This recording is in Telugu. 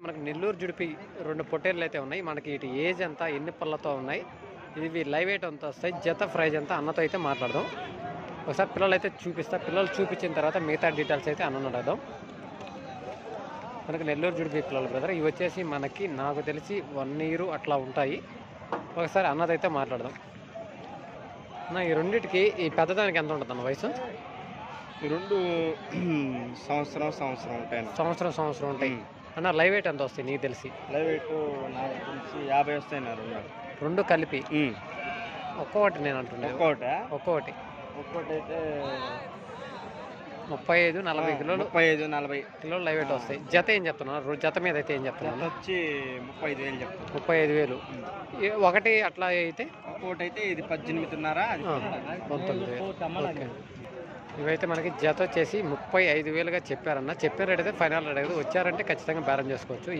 మనకి నెల్లూరు జుడిపి 2 పొట్టేళ్ళు అయితే ఉన్నాయి. మనకి ఇటు ఏజ్ ఎంత, ఎన్ని పళ్ళతో ఉన్నాయి, ఇవి లైవ్ వెయిట్ ఎంత వస్తాయి, జత ప్రైజ్ ఎంత అన్నతో అయితే మాట్లాడదాం. ఒకసారి పిల్లలు అయితే చూపిస్తా. పిల్లలు చూపించిన తర్వాత మిగతా డీటెయిల్స్ అయితే అన్న అడుగుదాం. మనకి నెల్లూరు జుడిపి పిల్లలు బ్రదర్. ఇవి వచ్చేసి మనకి నాకు తెలిసి 1 ఇయర్ అట్లా ఉంటాయి. ఒకసారి అన్నదైతే మాట్లాడదాం. అన్న ఈ రెండింటికి ఈ పెద్దదానికి ఎంత ఉంటుంది అన్న వయసు? ఈ రెండు సంవత్సరం ఉంటాయి. సంవత్సరం ఉంటాయి అన్న. లైవ్ వెయిట్ ఎంత వస్తాయి నీకు తెలిసి? లైవ్ వెయిట్ నాకు తెలిసి 50 వస్తాయి. రెండు కలిపి ఒక్కొక్కటి నేను అంటున్నా. ఒక్కొక్కటి అయితే 35-40 కిలోలు. 35-40 కిలోలు లైవ్ వెయిట్ వస్తాయి. జత ఏం చెప్తున్నారు? జత మీద అయితే ఏం చెప్తున్నారు? వచ్చి 35,000 చెప్తాను. 35,000. ఒకటి అట్లా అయితే ఒక్కొక్కటి అయితే ఇది 18,500. 19,000. ఇవైతే మనకి జత వచ్చేసి 35,000గా చెప్పారన్న. చెప్పిన రేట్ అయితే ఫైనల్ రేట్ అయితే వచ్చారంటే ఖచ్చితంగా బేరం చేసుకోవచ్చు.